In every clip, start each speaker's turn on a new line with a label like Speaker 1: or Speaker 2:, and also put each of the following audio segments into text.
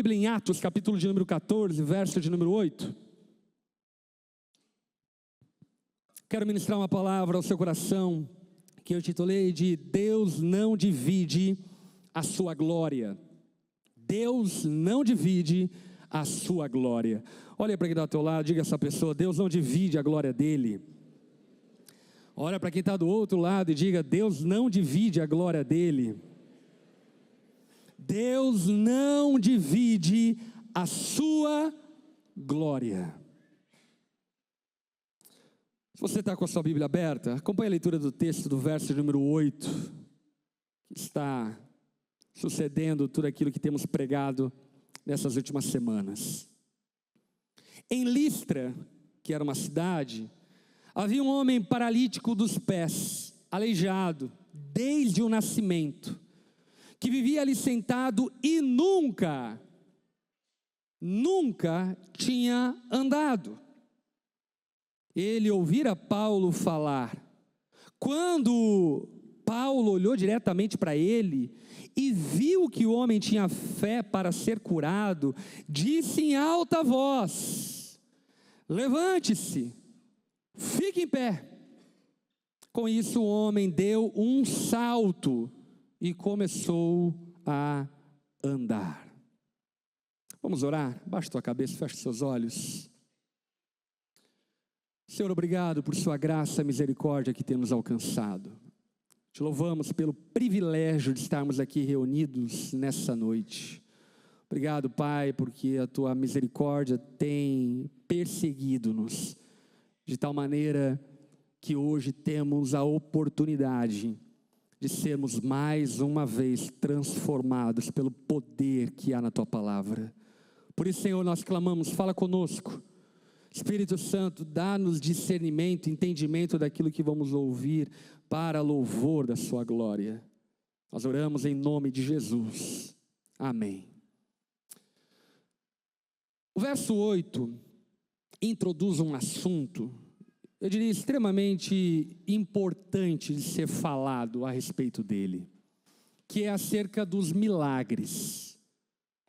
Speaker 1: Bíblia em Atos, capítulo de número 14, verso de número 8. Quero ministrar uma palavra ao seu coração, que eu titulei de Deus não divide a sua glória. Deus não divide a sua glória. Olha para quem está ao teu lado, diga a essa pessoa: Deus não divide a glória dele. Olha para quem está do outro lado e diga: Deus não divide a glória dele. Deus não divide a sua glória. Se você está com a sua Bíblia aberta, acompanhe a leitura do texto do verso número 8, que está sucedendo tudo aquilo que temos pregado nessas últimas semanas. Em Listra, que era uma cidade, havia um homem paralítico dos pés, aleijado desde o nascimento, que vivia ali sentado e nunca tinha andado. Ele ouvira Paulo falar. Quando Paulo olhou diretamente para ele e viu que o homem tinha fé para ser curado, disse em alta voz: levante-se, fique em pé. Com isso o homem deu um salto e começou a andar. Vamos orar? Baixa tua cabeça, fecha seus olhos. Senhor, obrigado por sua graça e misericórdia que tem nos alcançado. Te louvamos pelo privilégio de estarmos aqui reunidos nessa noite. Obrigado, Pai, porque a tua misericórdia tem perseguido-nos, de tal maneira que hoje temos a oportunidade de sermos mais uma vez transformados pelo poder que há na tua palavra. Por isso, Senhor, nós clamamos: fala conosco. Espírito Santo, dá-nos discernimento, entendimento daquilo que vamos ouvir, para louvor da sua glória. Nós oramos em nome de Jesus. Amém. O verso 8 introduz um assunto, eu diria, extremamente importante de ser falado a respeito dele, que é acerca dos milagres.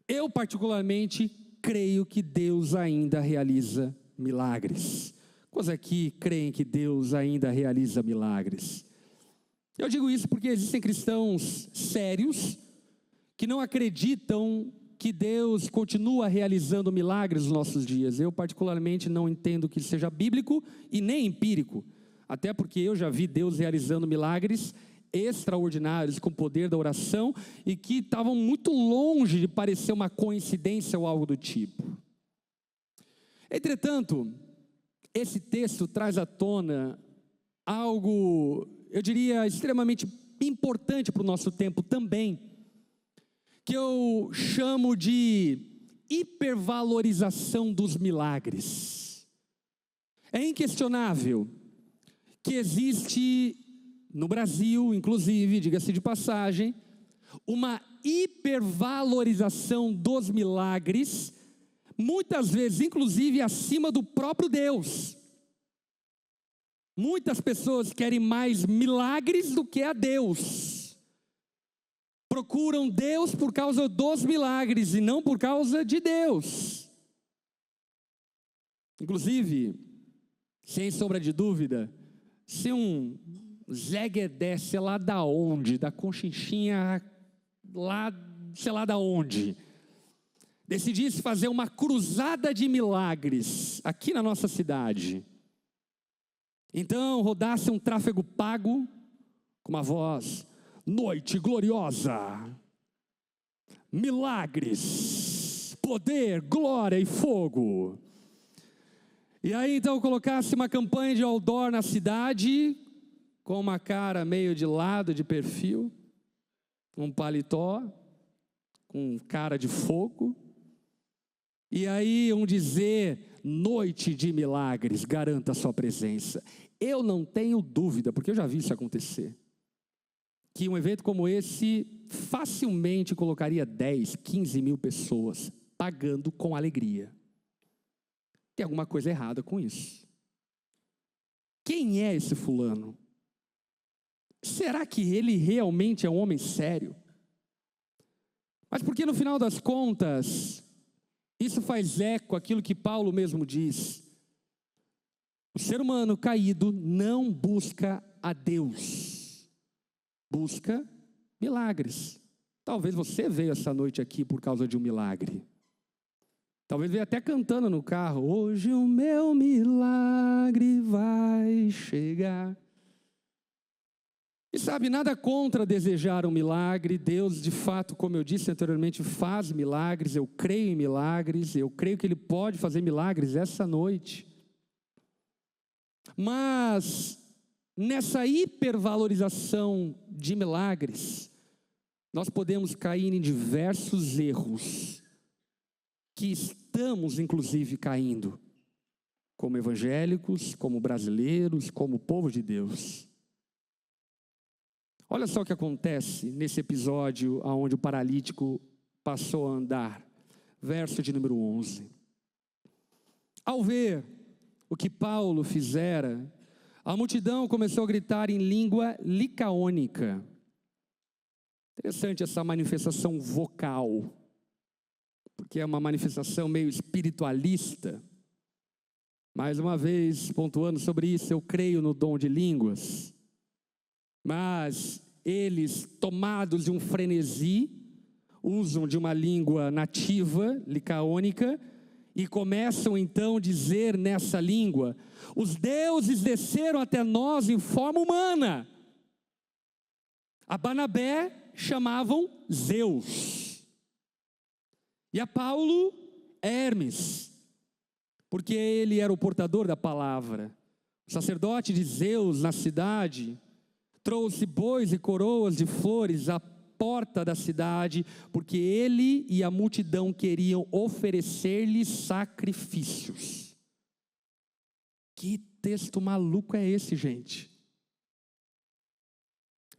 Speaker 1: Eu particularmente creio que Deus ainda realiza milagres. Quantos aqui creem que Deus ainda realiza milagres? Eu digo isso porque existem cristãos sérios que não acreditam que Deus continua realizando milagres nos nossos dias. Eu particularmente não entendo que isso seja bíblico e nem empírico, até porque eu já vi Deus realizando milagres extraordinários com o poder da oração e que estavam muito longe de parecer uma coincidência ou algo do tipo. Entretanto, esse texto traz à tona algo, eu diria, extremamente importante para o nosso tempo também, que eu chamo de hipervalorização dos milagres. É inquestionável que existe no Brasil, inclusive, diga-se de passagem, uma hipervalorização dos milagres, muitas vezes, inclusive, acima do próprio Deus. Muitas pessoas querem mais milagres do que a Deus. Procuram Deus por causa dos milagres e não por causa de Deus. Inclusive, sem sombra de dúvida, se um Zé Guedé, sei lá da onde, da Conchinchina, lá, sei lá da onde, decidisse fazer uma cruzada de milagres aqui na nossa cidade, então rodasse um tráfego pago com uma voz: noite gloriosa, milagres, poder, glória e fogo. E aí então colocasse uma campanha de outdoor na cidade, com uma cara meio de lado, de perfil, um paletó, com cara de fogo. E aí iam dizer: noite de milagres, garanta a sua presença. Eu não tenho dúvida, porque eu já vi isso acontecer, que um evento como esse facilmente colocaria 10, 15 mil pessoas pagando com alegria. Tem alguma coisa errada com isso. Quem é esse fulano? Será que ele realmente é um homem sério? Mas porque no final das contas, Isso faz eco àquilo que Paulo mesmo diz. O ser humano caído não busca a Deus, busca milagres. Talvez você veio essa noite aqui por causa de um milagre. Talvez veio até cantando no carro: hoje o meu milagre vai chegar. E sabe, nada contra desejar um milagre. Deus, de fato, como eu disse anteriormente, faz milagres. Eu creio em milagres, eu creio que Ele pode fazer milagres essa noite. Mas, nessa hipervalorização de milagres, nós podemos cair em diversos erros, que estamos, inclusive, caindo, como evangélicos, como brasileiros, como povo de Deus. Olha só o que acontece nesse episódio onde o paralítico passou a andar. Verso de número 11. Ao ver o que Paulo fizera, a multidão começou a gritar em língua licaônica. Interessante essa manifestação vocal, porque é uma manifestação meio espiritualista. Mais uma vez, pontuando sobre isso, eu creio no dom de línguas. Mas eles, tomados de um frenesi, usam de uma língua nativa, licaônica, e começam então a dizer nessa língua: os deuses desceram até nós em forma humana. A Barnabé chamavam Zeus, e a Paulo Hermes, porque ele era o portador da palavra. O sacerdote de Zeus na cidade trouxe bois e coroas de flores à porta da cidade, porque ele e a multidão queriam oferecer-lhe sacrifícios. Que texto maluco é esse, gente?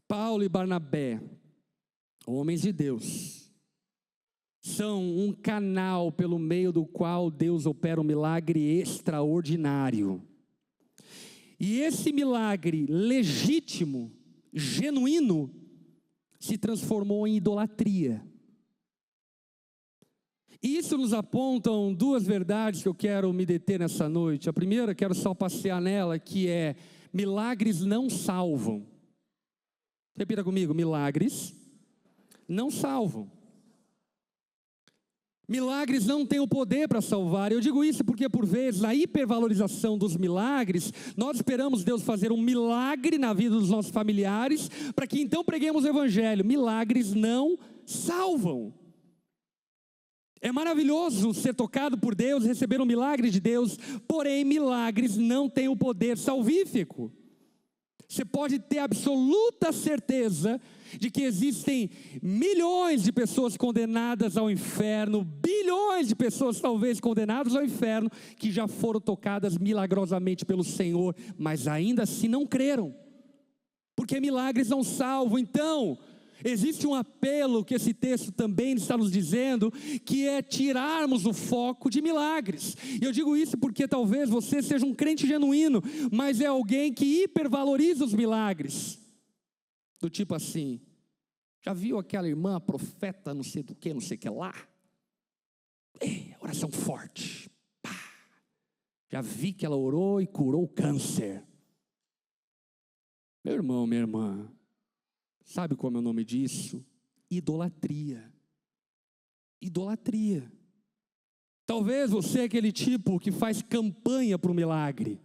Speaker 1: Paulo e Barnabé, homens de Deus, são um canal pelo meio do qual Deus opera um milagre extraordinário. E esse milagre legítimo, genuíno, se transformou em idolatria. E isso nos apontam duas verdades que eu quero me deter nessa noite. A primeira, quero só passear nela, que é: milagres não salvam. Repita comigo: milagres não salvam. Milagres não têm o poder para salvar. Eu digo isso porque, por vezes, na hipervalorização dos milagres, nós esperamos Deus fazer um milagre na vida dos nossos familiares, para que então preguemos o evangelho. Milagres não salvam. É maravilhoso ser tocado por Deus, receber um milagre de Deus, porém milagres não têm o poder salvífico. Você pode ter absoluta certeza de que existem milhões de pessoas condenadas ao inferno, bilhões de pessoas talvez condenadas ao inferno, que já foram tocadas milagrosamente pelo Senhor, mas ainda assim não creram, porque milagres não salvam. Então, existe um apelo que esse texto também está nos dizendo, que é tirarmos o foco de milagres. E eu digo isso porque talvez você seja um crente genuíno, mas é alguém que hipervaloriza os milagres. Do tipo assim: já viu aquela irmã profeta não sei do que, não sei o que lá? Oração forte. Pá. Já vi que ela orou e curou o câncer. Meu irmão, minha irmã, sabe qual é o nome disso? Idolatria. Idolatria. Talvez você é aquele tipo que faz campanha para o milagre.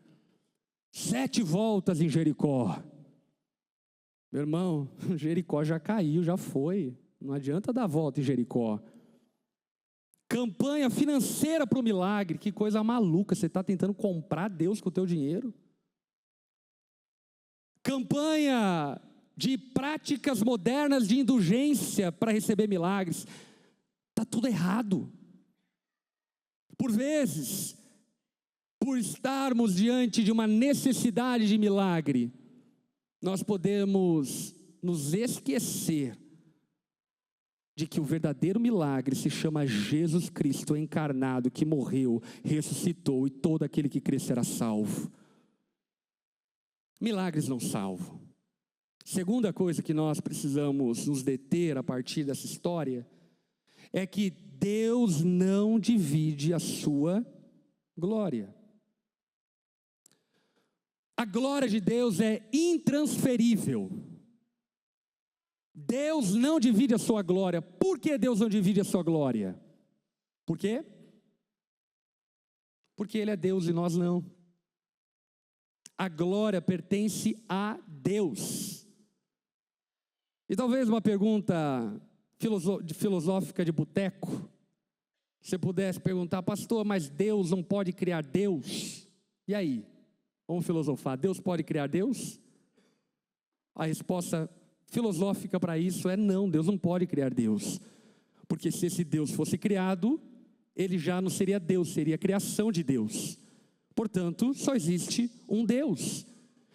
Speaker 1: 7 voltas em Jericó. Meu irmão, Jericó já caiu, já foi. Não adianta dar volta em Jericó. Campanha financeira para o milagre. Que coisa maluca, você está tentando comprar Deus com o teu dinheiro? Campanha de práticas modernas de indulgência para receber milagres. Está tudo errado. Por vezes, por estarmos diante de uma necessidade de milagre, nós podemos nos esquecer de que o verdadeiro milagre se chama Jesus Cristo encarnado, que morreu, ressuscitou, e todo aquele que crê será salvo. Milagres não salvam. Segunda coisa que nós precisamos nos deter a partir dessa história é que Deus não divide a sua glória. A glória de Deus é intransferível. Deus não divide a sua glória. Por que Deus não divide a sua glória? Por quê? Porque Ele é Deus e nós não. A glória pertence a Deus. E talvez uma pergunta filosófica de boteco, você pudesse perguntar: pastor, mas Deus não pode criar Deus? E aí? Vamos filosofar, Deus pode criar Deus? A resposta filosófica para isso é não, Deus não pode criar Deus. Porque se esse Deus fosse criado, ele já não seria Deus, seria a criação de Deus. Portanto, só existe um Deus.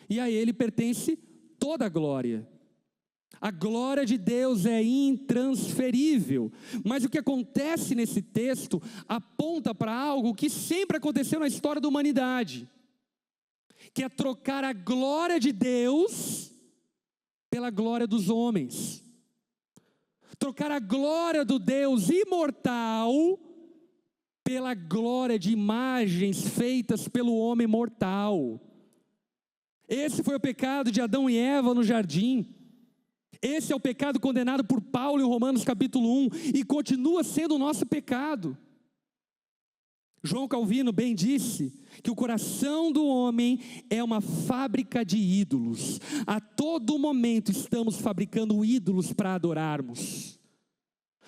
Speaker 1: E a Ele pertence toda a glória. A glória de Deus é intransferível. Mas o que acontece nesse texto aponta para algo que sempre aconteceu na história da humanidade, que é trocar a glória de Deus pela glória dos homens. Trocar a glória do Deus imortal pela glória de imagens feitas pelo homem mortal. Esse foi o pecado de Adão e Eva no jardim. Esse é o pecado condenado por Paulo em Romanos capítulo 1 e continua sendo o nosso pecado. João Calvino bem disse que o coração do homem é uma fábrica de ídolos. A todo momento estamos fabricando ídolos para adorarmos.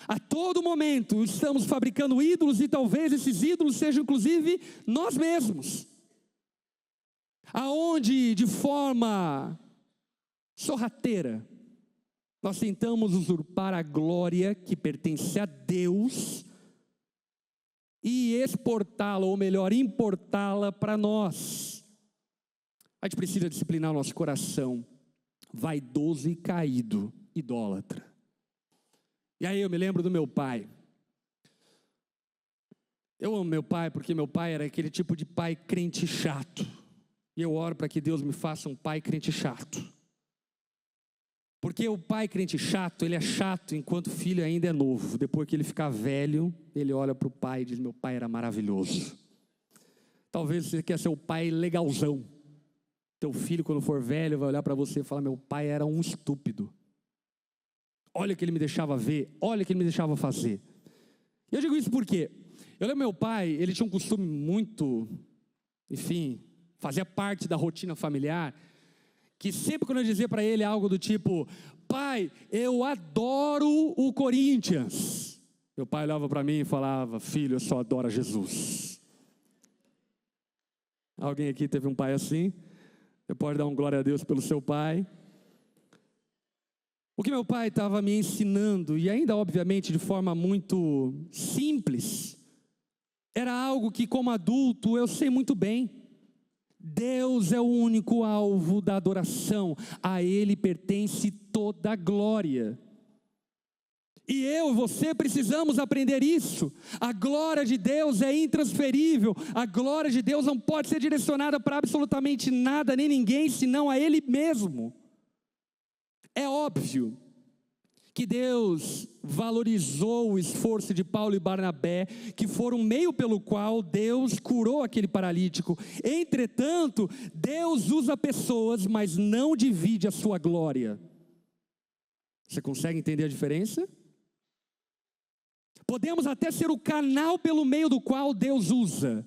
Speaker 1: A todo momento estamos fabricando ídolos e talvez esses ídolos sejam inclusive nós mesmos. Aonde de forma sorrateira nós tentamos usurpar a glória que pertence a Deus e exportá-la, ou melhor, importá-la para nós. A gente precisa disciplinar o nosso coração vaidoso e caído, idólatra. E aí eu me lembro do meu pai. Eu amo meu pai porque meu pai era aquele tipo de pai crente chato. E eu oro para que Deus me faça um pai crente chato. Porque o pai crente chato, ele é chato enquanto o filho ainda é novo. Depois que ele ficar velho, ele olha para o pai e diz: meu pai era maravilhoso. Talvez você quer ser o pai legalzão. Teu filho, quando for velho, vai olhar para você e falar: meu pai era um estúpido. Olha o que ele me deixava ver, olha o que ele me deixava fazer. Eu digo isso porque eu lembro meu pai, ele tinha um costume muito, enfim, fazia parte da rotina familiar, que sempre quando eu dizia para ele algo do tipo: pai, eu adoro o Corinthians, meu pai olhava para mim e falava: filho, eu só adoro Jesus. Alguém aqui teve um pai assim? Você pode dar um glória a Deus pelo seu pai? O que meu pai estava me ensinando, e ainda obviamente de forma muito simples, era algo que como adulto eu sei muito bem. Deus é o único alvo da adoração, a Ele pertence toda a glória. E eu e você precisamos aprender isso. A glória de Deus é intransferível, a glória de Deus não pode ser direcionada para absolutamente nada, nem ninguém, senão a Ele mesmo. É óbvio que Deus valorizou o esforço de Paulo e Barnabé, que foram o meio pelo qual Deus curou aquele paralítico. Entretanto, Deus usa pessoas, mas não divide a sua glória. Você consegue entender a diferença? Podemos até ser o canal pelo meio do qual Deus usa,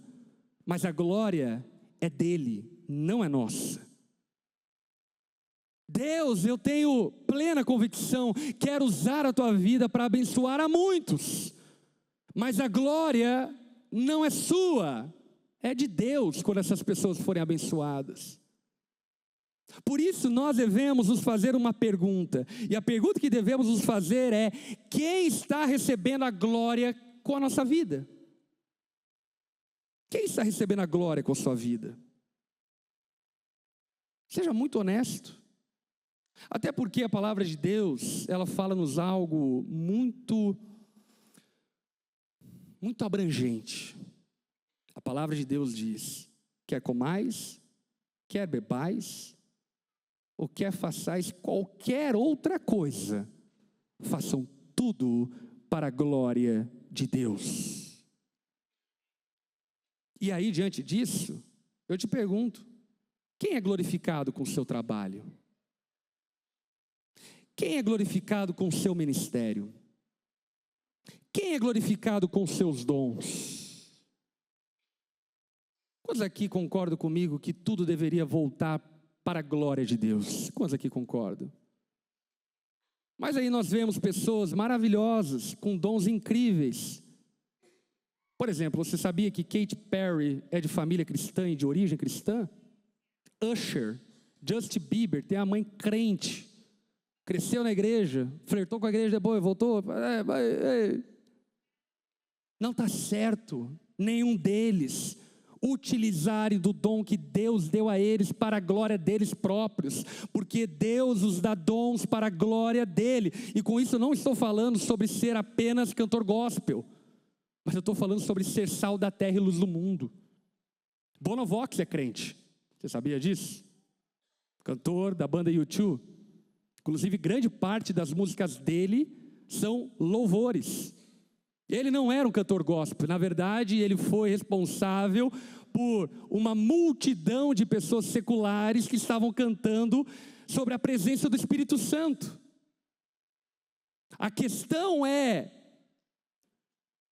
Speaker 1: mas a glória é dele, não é nossa. Deus, eu tenho plena convicção, quer usar a tua vida para abençoar a muitos, mas a glória não é sua, é de Deus quando essas pessoas forem abençoadas. Por isso nós devemos nos fazer uma pergunta, e a pergunta que devemos nos fazer é: quem está recebendo a glória com a nossa vida? Quem está recebendo a glória com a sua vida? Seja muito honesto. Até porque a palavra de Deus, ela fala-nos algo muito abrangente. A palavra de Deus diz: quer comais, quer bebais, ou quer façais qualquer outra coisa, façam tudo para a glória de Deus. E aí, diante disso, eu te pergunto, quem é glorificado com o seu trabalho? Quem é glorificado com o seu ministério? Quem é glorificado com os seus dons? Quantos aqui concordam comigo que tudo deveria voltar para a glória de Deus? Quantos aqui concordam? Mas aí nós vemos pessoas maravilhosas, com dons incríveis. Por exemplo, você sabia que Katy Perry é de família cristã e de origem cristã? Usher, Justin Bieber, tem a mãe crente, cresceu na igreja, flertou com a igreja, depois voltou. Não está certo nenhum deles utilizarem do dom que Deus deu a eles para a glória deles próprios, porque Deus os dá dons para a glória dele. E com isso eu não estou falando sobre ser apenas cantor gospel, mas eu estou falando sobre ser sal da terra e luz do mundo. Bono Vox é crente, você sabia disso? Cantor da banda U2. Inclusive grande parte das músicas dele são louvores. Ele não era um cantor gospel, na verdade ele foi responsável por uma multidão de pessoas seculares que estavam cantando sobre a presença do Espírito Santo. A questão é,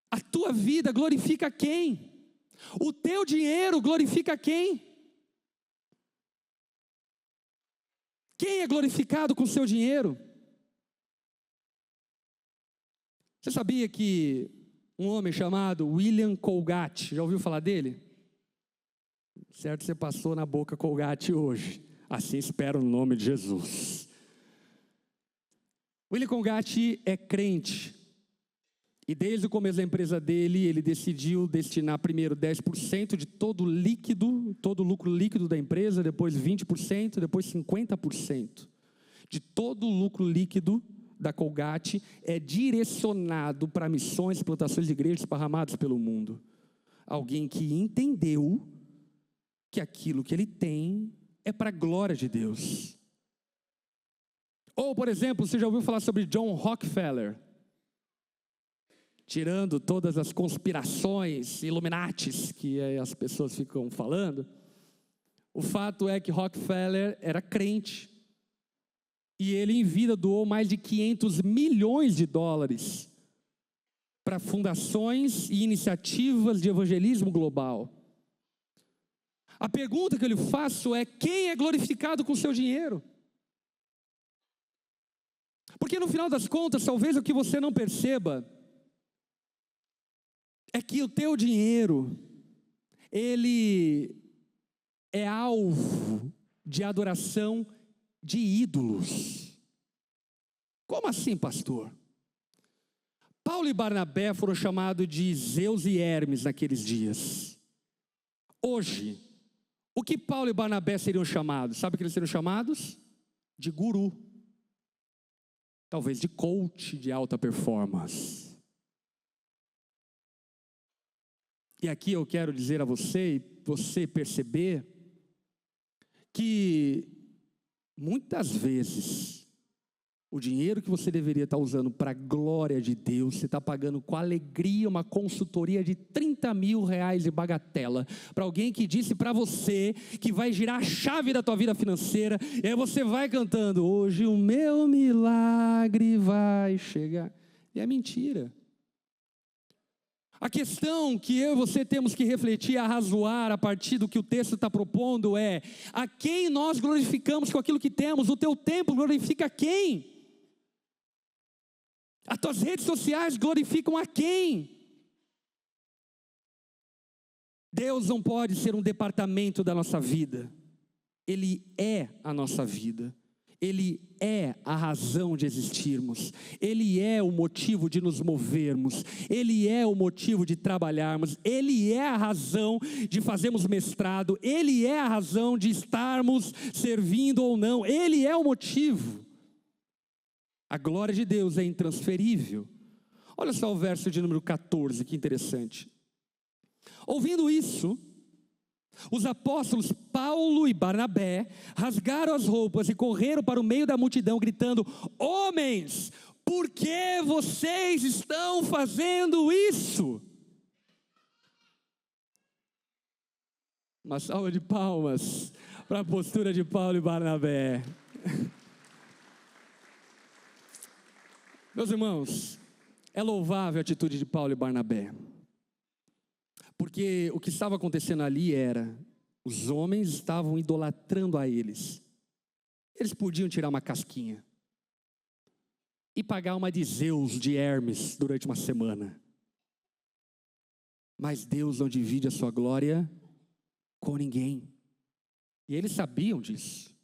Speaker 1: a tua vida glorifica quem? O teu dinheiro glorifica quem? Quem é glorificado com o seu dinheiro? Você sabia que um homem chamado William Colgate, já ouviu falar dele? Certo, você passou na boca Colgate hoje. Assim espero no nome de Jesus. William Colgate é crente. E desde o começo da empresa dele, ele decidiu destinar primeiro 10% de todo líquido, todo o lucro líquido da empresa, depois 20%, depois 50%. De todo o lucro líquido da Colgate é direcionado para missões e plantações de igrejas esparramadas pelo mundo. Alguém que entendeu que aquilo que ele tem é para a glória de Deus. Ou, por exemplo, você já ouviu falar sobre John Rockefeller? Tirando todas as conspirações Illuminatis que as pessoas ficam falando, o fato é que Rockefeller era crente. E ele em vida doou mais de 500 milhões de dólares para fundações e iniciativas de evangelismo global. A pergunta que eu lhe faço é: quem é glorificado com o seu dinheiro? Porque no final das contas, talvez o que você não perceba é que o teu dinheiro, ele é alvo de adoração de ídolos. Como assim, pastor? Paulo e Barnabé foram chamados de Zeus e Hermes naqueles dias. Hoje, o que Paulo e Barnabé seriam chamados? Sabe o que eles seriam chamados? De guru. Talvez de coach de alta performance. E aqui eu quero dizer a você, e você perceber, que muitas vezes, o dinheiro que você deveria estar usando para a glória de Deus, você está pagando com alegria uma consultoria de 30 mil reais de bagatela, para alguém que disse para você que vai girar a chave da tua vida financeira, e aí você vai cantando, hoje o meu milagre vai chegar, e é mentira. A questão que eu e você temos que refletir, arrazoar a partir do que o texto está propondo é: a quem nós glorificamos com aquilo que temos? O teu tempo glorifica quem? As tuas redes sociais glorificam a quem? Deus não pode ser um departamento da nossa vida. Ele é a nossa vida. Ele é a razão de existirmos, Ele é o motivo de nos movermos, Ele é o motivo de trabalharmos, Ele é a razão de fazermos mestrado, Ele é a razão de estarmos servindo ou não, Ele é o motivo. A glória de Deus é intransferível. Olha só o verso de número 14, que interessante. Ouvindo isso, os apóstolos Paulo e Barnabé rasgaram as roupas e correram para o meio da multidão, gritando: homens, Por que vocês estão fazendo isso? Uma salva de palmas para a postura de Paulo e Barnabé. Meus irmãos, é louvável a atitude de Paulo e Barnabé, porque o que estava acontecendo ali era, os homens estavam idolatrando a eles. Eles podiam tirar uma casquinha e pagar uma de Zeus, de Hermes, durante uma semana. Mas Deus não divide a sua glória com ninguém. E eles sabiam disso.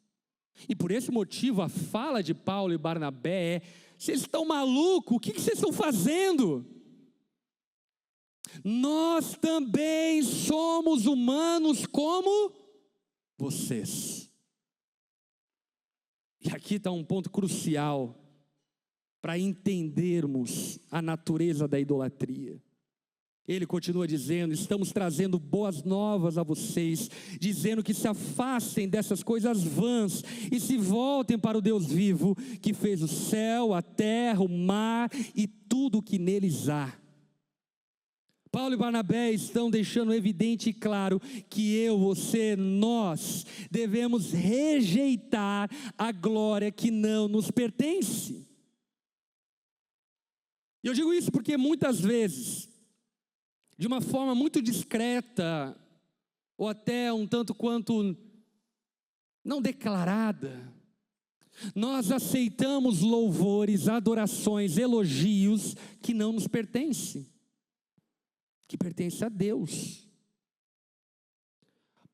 Speaker 1: E por esse motivo a fala de Paulo e Barnabé é: vocês estão malucos? O que vocês estão fazendo? Nós também somos humanos como vocês. E aqui está um ponto crucial para entendermos a natureza da idolatria. Ele continua dizendo: estamos trazendo boas novas a vocês, dizendo que se afastem dessas coisas vãs e se voltem para o Deus vivo, que fez o céu, a terra, o mar e tudo o que neles há. Paulo e Barnabé estão deixando evidente e claro que eu, você, nós devemos rejeitar a glória que não nos pertence. E eu digo isso porque muitas vezes, de uma forma muito discreta, ou até um tanto quanto não declarada, nós aceitamos louvores, adorações, elogios que não nos pertencem, que pertencem a Deus.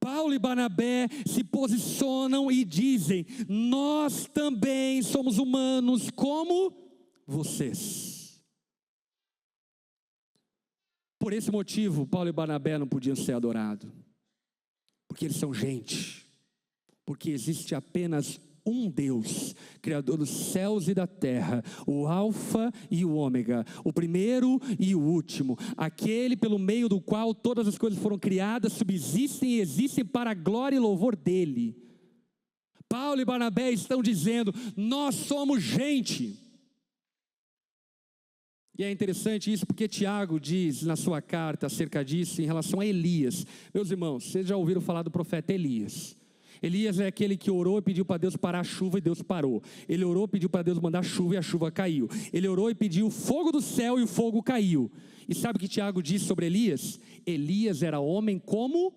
Speaker 1: Paulo e Barnabé se posicionam e dizem: nós também somos humanos como vocês. Por esse motivo, Paulo e Barnabé não podiam ser adorados, porque eles são gente, porque existe apenas um Deus, Criador dos céus e da terra, o Alfa e o Ômega, o primeiro e o último, aquele pelo meio do qual todas as coisas foram criadas, subsistem e existem para a glória e louvor dele. Paulo e Barnabé estão dizendo: nós somos gente. E é interessante isso porque Tiago diz na sua carta acerca disso em relação a Elias. Meus irmãos, vocês já ouviram falar do profeta Elias? Elias é aquele que orou e pediu para Deus parar a chuva e Deus parou. Ele orou e pediu para Deus mandar chuva e a chuva caiu. Ele orou e pediu fogo do céu e o fogo caiu. E sabe o que Tiago diz sobre Elias? Elias era homem como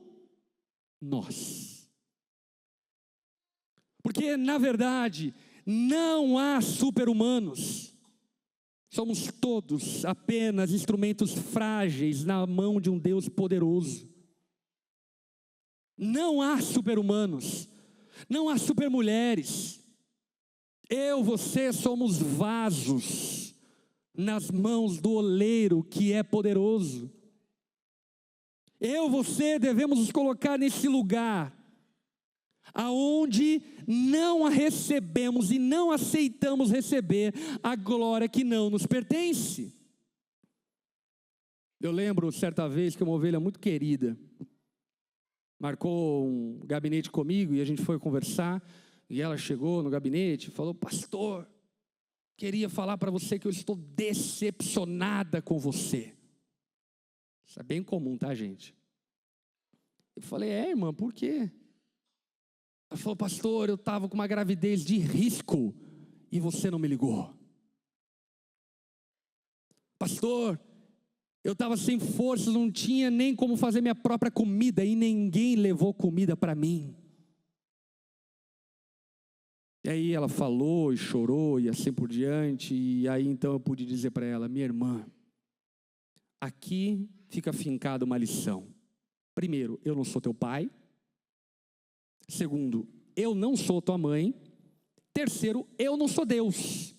Speaker 1: nós. Porque na verdade não há super-humanos. Somos todos apenas instrumentos frágeis na mão de um Deus poderoso. Não há super-humanos, não há super-mulheres. Eu, você somos vasos nas mãos do oleiro que é poderoso. Eu, você devemos nos colocar nesse lugar aonde não a recebemos e não aceitamos receber a glória que não nos pertence. Eu lembro certa vez que uma ovelha muito querida marcou um gabinete comigo e a gente foi conversar, e ela chegou no gabinete e falou: pastor, queria falar para você que eu estou decepcionada com você. Isso é bem comum, tá, gente? Eu falei: irmã, por quê? Ela falou: pastor, eu estava com uma gravidez de risco e você não me ligou. Pastor, eu estava sem forças, não tinha nem como fazer minha própria comida e ninguém levou comida para mim. E aí ela falou e chorou e assim por diante, e aí então eu pude dizer para ela: minha irmã, aqui fica fincada uma lição. Primeiro, eu não sou teu pai. Segundo, eu não sou tua mãe. Terceiro, eu não sou Deus.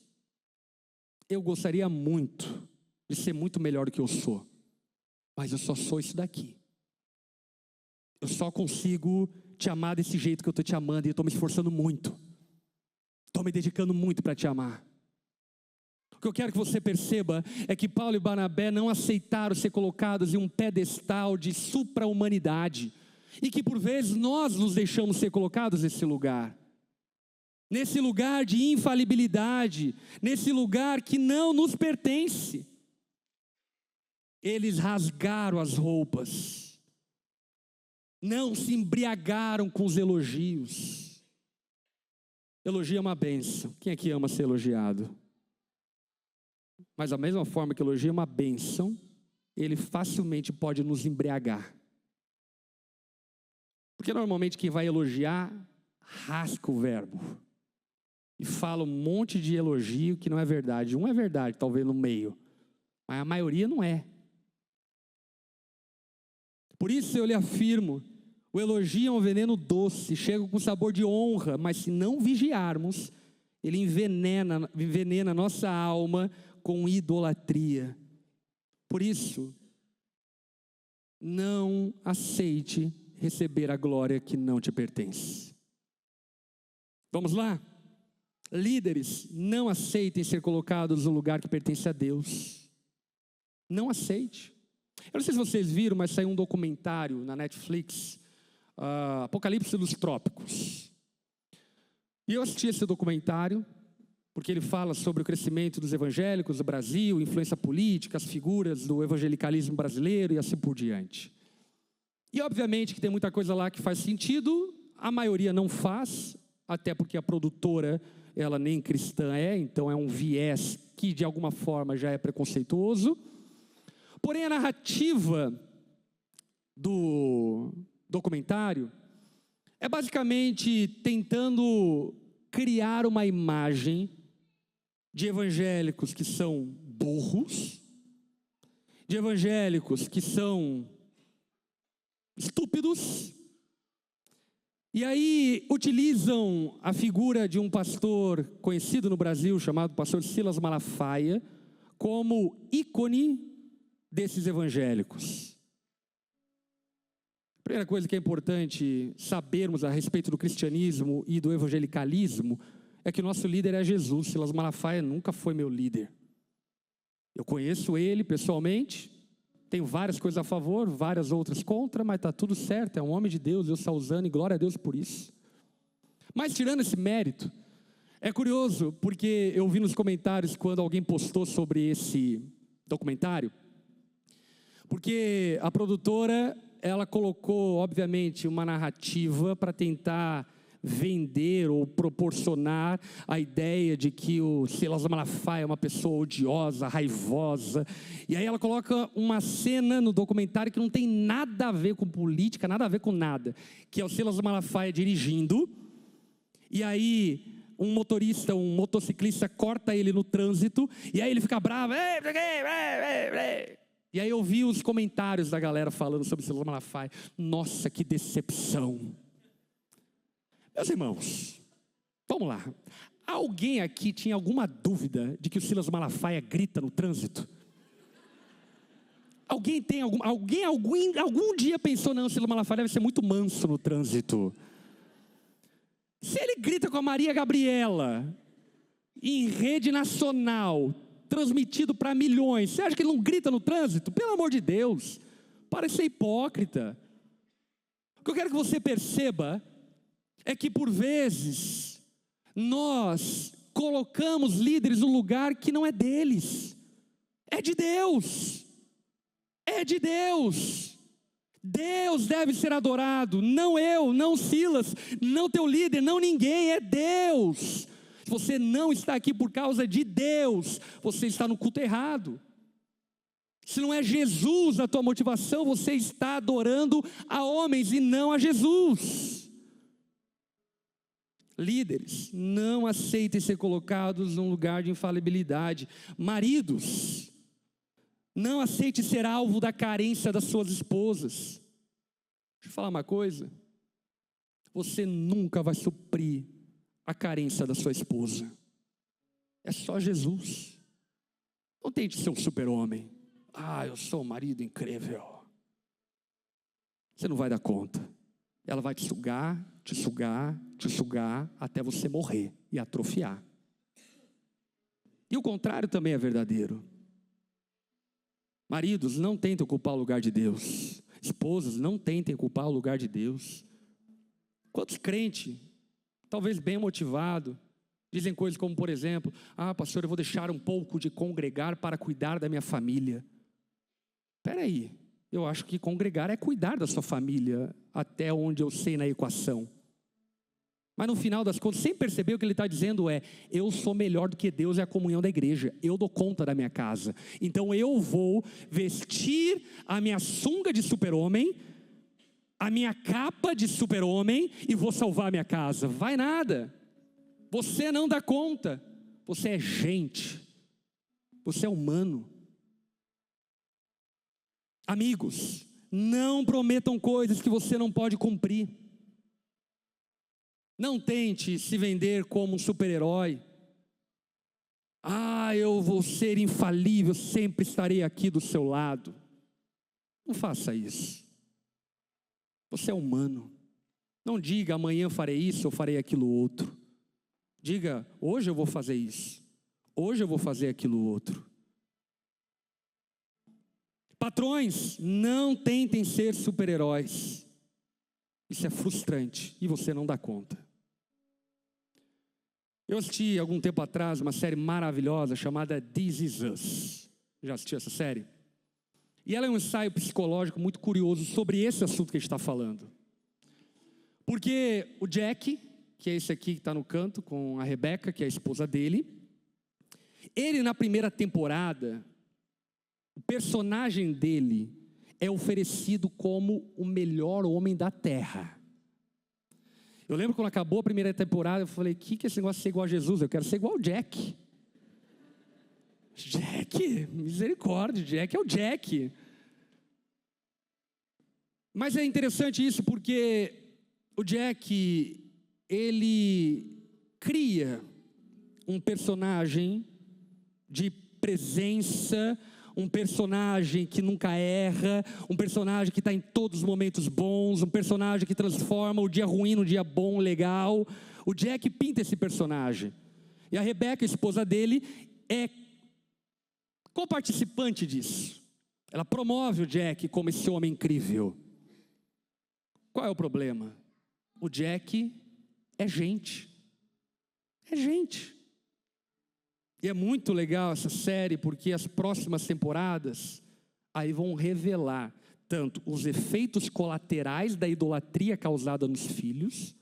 Speaker 1: Eu gostaria muito de ser muito melhor do que eu sou, mas eu só sou isso daqui. Eu só consigo te amar desse jeito que eu estou te amando, e eu estou me esforçando muito. Estou me dedicando muito para te amar. O que eu quero que você perceba é que Paulo e Barnabé não aceitaram ser colocados em um pedestal de supra-humanidade, e que por vezes nós nos deixamos ser colocados nesse lugar. nesse lugar de infalibilidade, nesse lugar que não nos pertence. Eles rasgaram as roupas, não se embriagaram com os elogios. Elogio é uma bênção. Quem aqui ama ser elogiado? Mas da mesma forma que elogio é uma bênção, ele facilmente pode nos embriagar. Porque normalmente quem vai elogiar, rasca o verbo. E fala um monte de elogio que não é verdade. Um é verdade, talvez no meio. Mas a maioria não é. Por isso eu lhe afirmo, o elogio é um veneno doce, chega com sabor de honra, mas se não vigiarmos, ele envenena nossa alma com idolatria. Por isso, não aceite receber a glória que não te pertence. Vamos lá? Líderes, não aceitem ser colocados no lugar que pertence a Deus. Não aceite. Eu não sei se vocês viram, mas saiu um documentário na Netflix, Apocalipse dos Trópicos. E eu assisti esse documentário, porque ele fala sobre o crescimento dos evangélicos do Brasil, influência política, as figuras do evangelicalismo brasileiro e assim por diante. E obviamente que tem muita coisa lá que faz sentido, a maioria não faz, até porque a produtora, ela nem cristã é, então é um viés que de alguma forma já é preconceituoso. Porém, a narrativa do documentário é basicamente tentando criar uma imagem de evangélicos que são burros, de evangélicos que são estúpidos, e aí utilizam a figura de um pastor conhecido no Brasil, chamado pastor Silas Malafaia, como ícone desses evangélicos. A primeira coisa que é importante sabermos a respeito do cristianismo e do evangelicalismo é que o nosso líder é Jesus. Silas Malafaia nunca foi meu líder. Eu conheço ele pessoalmente, tenho várias coisas a favor, várias outras contra, mas está tudo certo, é um homem de Deus, Deus está usando e glória a Deus por isso. Mas tirando esse mérito, é curioso, porque eu vi nos comentários quando alguém postou sobre esse documentário, porque a produtora, ela colocou, obviamente, uma narrativa para tentar vender ou proporcionar a ideia de que o Silas Malafaia é uma pessoa odiosa, raivosa. E aí ela coloca uma cena no documentário que não tem nada a ver com política, nada a ver com nada, que é o Silas Malafaia dirigindo, e aí um motorista, um motociclista corta ele no trânsito, e aí ele fica bravo, e aí eu vi os comentários da galera falando sobre Silas Malafaia. Nossa, que decepção. Meus irmãos, vamos lá. Alguém aqui tinha alguma dúvida de que o Silas Malafaia grita no trânsito? Alguém algum dia pensou, não, o Silas Malafaia deve ser muito manso no trânsito? Se ele grita com a Maria Gabriela, em rede nacional, transmitido para milhões, você acha que ele não grita no trânsito? Pelo amor de Deus, para de ser hipócrita. O que eu quero que você perceba é que por vezes nós colocamos líderes no lugar que não é deles, é de Deus, é de Deus. Deus deve ser adorado, não eu, não Silas, não teu líder, não ninguém, é Deus. Se você não está aqui por causa de Deus, você está no culto errado. Se não é Jesus a tua motivação, você está adorando a homens e não a Jesus. Líderes, não aceitem ser colocados num lugar de infalibilidade. Maridos, não aceite ser alvo da carência das suas esposas. Deixa eu falar uma coisa. Você nunca vai suprir a carência da sua esposa. É só Jesus. Não tente ser um super-homem. Eu sou um marido incrível. Você não vai dar conta. Ela vai te sugar, te sugar, te sugar, até você morrer e atrofiar. E o contrário também é verdadeiro. Maridos, não tentem ocupar o lugar de Deus. Esposas, não tentem ocupar o lugar de Deus. Quantos crentes talvez bem motivado, dizem coisas como, por exemplo, pastor, eu vou deixar um pouco de congregar para cuidar da minha família. Espera aí, eu acho que congregar é cuidar da sua família, até onde eu sei na equação. Mas no final das contas, sem perceber, o que ele está dizendo é, eu sou melhor do que Deus e a comunhão da igreja, eu dou conta da minha casa, então eu vou vestir a minha sunga de super-homem, a minha capa de super-homem e vou salvar a minha casa. Vai nada, você não dá conta, você é gente, você é humano. Amigos, não prometam coisas que você não pode cumprir. Não tente se vender como um super-herói. Eu vou ser infalível, sempre estarei aqui do seu lado. Não faça isso. Você é humano. Não diga amanhã farei isso ou farei aquilo outro. Diga, hoje eu vou fazer isso. Hoje eu vou fazer aquilo outro. Patrões, não tentem ser super-heróis. Isso é frustrante e você não dá conta. Eu assisti algum tempo atrás uma série maravilhosa chamada This Is Us. Já assistiu essa série? E ela é um ensaio psicológico muito curioso sobre esse assunto que a gente está falando. Porque o Jack, que é esse aqui que está no canto, com a Rebecca, que é a esposa dele, ele na primeira temporada, o personagem dele é oferecido como o melhor homem da terra. Eu lembro quando acabou a primeira temporada, eu falei, que esse negócio de ser igual a Jesus? Eu quero ser igual ao Jack. Jack, misericórdia, Jack é o Jack. Mas é interessante isso porque o Jack, ele cria um personagem de presença, um personagem que nunca erra, um personagem que está em todos os momentos bons, um personagem que transforma o dia ruim no dia bom, legal. O Jack pinta esse personagem. E a Rebecca, a esposa dele, é co-participante disso. Ela promove o Jack como esse homem incrível. Qual é o problema? O Jack é gente. É gente. E é muito legal essa série, porque as próximas temporadas aí vão revelar tanto os efeitos colaterais da idolatria causada nos filhos,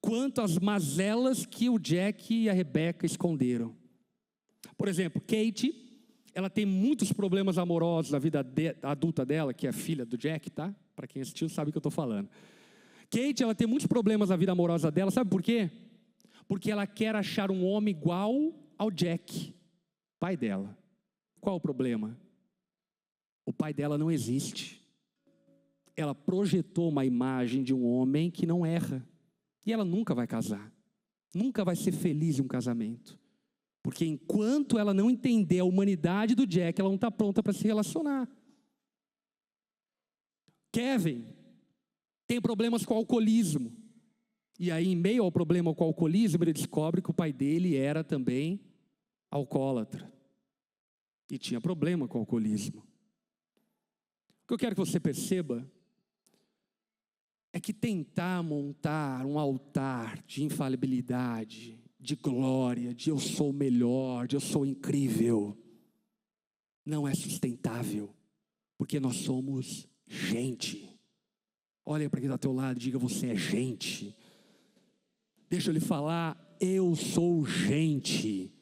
Speaker 1: quanto as mazelas que o Jack e a Rebecca esconderam. Por exemplo, Kate, ela tem muitos problemas amorosos na vida adulta dela, que é a filha do Jack, tá? Para quem assistiu sabe o que eu estou falando. Kate, ela tem muitos problemas na vida amorosa dela, sabe por quê? Porque ela quer achar um homem igual ao Jack, pai dela. Qual o problema? O pai dela não existe. Ela projetou uma imagem de um homem que não erra. E ela nunca vai casar. Nunca vai ser feliz em um casamento. Porque enquanto ela não entender a humanidade do Jack, ela não está pronta para se relacionar. Kevin tem problemas com o alcoolismo. E aí, em meio ao problema com o alcoolismo, ele descobre que o pai dele era também alcoólatra. E tinha problema com o alcoolismo. O que eu quero que você perceba é que tentar montar um altar de infalibilidade, de glória, de eu sou o melhor, de eu sou incrível, não é sustentável. Porque nós somos gente. Olha para quem está ao teu lado e diga, você é gente. Deixa eu lhe falar, eu sou gente.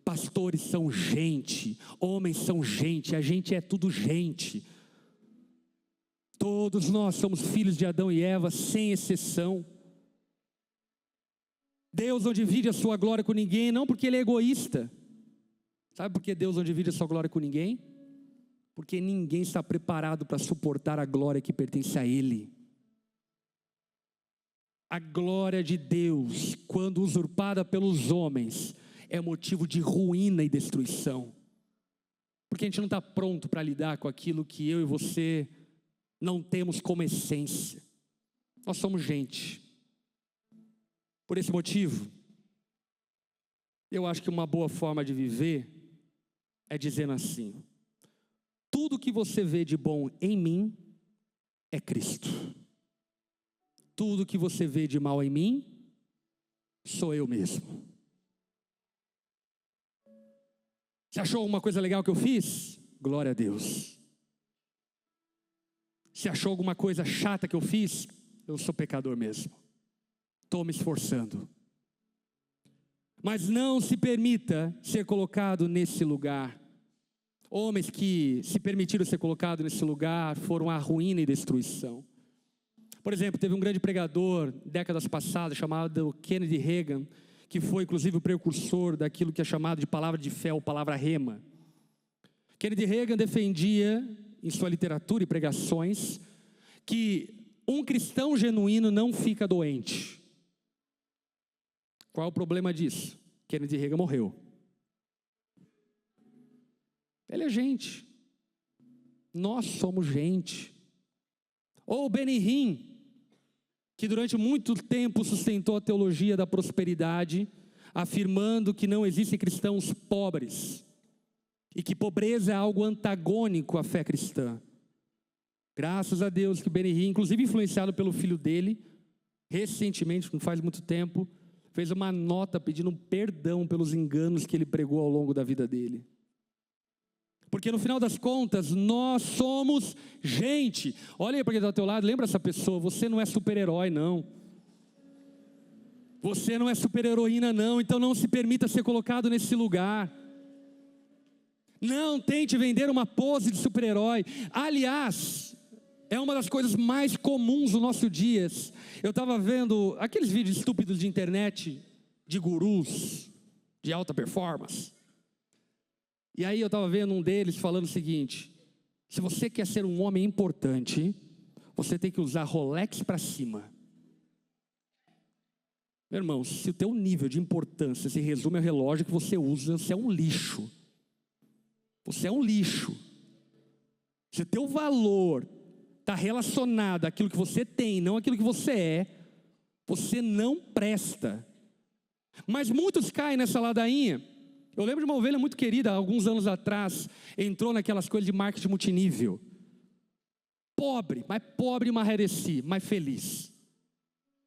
Speaker 1: Pastores são gente, homens são gente, a gente é tudo gente. Todos nós somos filhos de Adão e Eva, sem exceção. Deus não divide a sua glória com ninguém, não porque Ele é egoísta. Sabe por que Deus não divide a sua glória com ninguém? Porque ninguém está preparado para suportar a glória que pertence a Ele. A glória de Deus, quando usurpada pelos homens, é motivo de ruína e destruição. Porque a gente não está pronto para lidar com aquilo que eu e você não temos como essência. Nós somos gente. Por esse motivo, eu acho que uma boa forma de viver é dizendo assim: tudo que você vê de bom em mim é Cristo. Tudo que você vê de mal em mim Sou eu mesmo. Você achou alguma coisa legal que eu fiz? Glória a Deus. Se achou alguma coisa chata que eu fiz? Eu sou pecador mesmo. Estou me esforçando. Mas não se permita ser colocado nesse lugar. Homens que se permitiram ser colocados nesse lugar foram a ruína e destruição. Por exemplo, teve um grande pregador, décadas passadas, chamado Kennedy Hagin, que foi inclusive o precursor daquilo que é chamado de palavra de fé ou palavra rema. Kennedy Hagin defendia, em sua literatura e pregações, que um cristão genuíno não fica doente. Qual é o problema disso? Kennedy Hagin morreu. Ele é gente. Nós somos gente. Ou Benny Hinn, que durante muito tempo sustentou a teologia da prosperidade, afirmando que não existem cristãos pobres e que pobreza é algo antagônico à fé cristã. Graças a Deus que Benny Hinn, inclusive influenciado pelo filho dele, recentemente, não faz muito tempo, fez uma nota pedindo perdão pelos enganos que ele pregou ao longo da vida dele. Porque no final das contas, nós somos gente. Olha aí para quem está ao teu lado, lembra essa pessoa, você não é super-herói não. Você não é super-heroína não, então não se permita ser colocado nesse lugar. Não tente vender uma pose de super-herói. Aliás, é uma das coisas mais comuns do nosso dia. Eu estava vendo aqueles vídeos estúpidos de internet, de gurus, de alta performance. E aí eu estava vendo um deles falando o seguinte: se você quer ser um homem importante, você tem que usar Rolex para cima. Meu irmão, se o teu nível de importância se resume ao relógio que você usa, você é um lixo. Você é um lixo. Se o teu valor está relacionado àquilo que você tem, não àquilo que você não presta. Mas muitos caem nessa ladainha. Eu lembro de uma ovelha muito querida, alguns anos atrás, entrou naquelas coisas de marketing multinível. Pobre, uma heresia, mas feliz.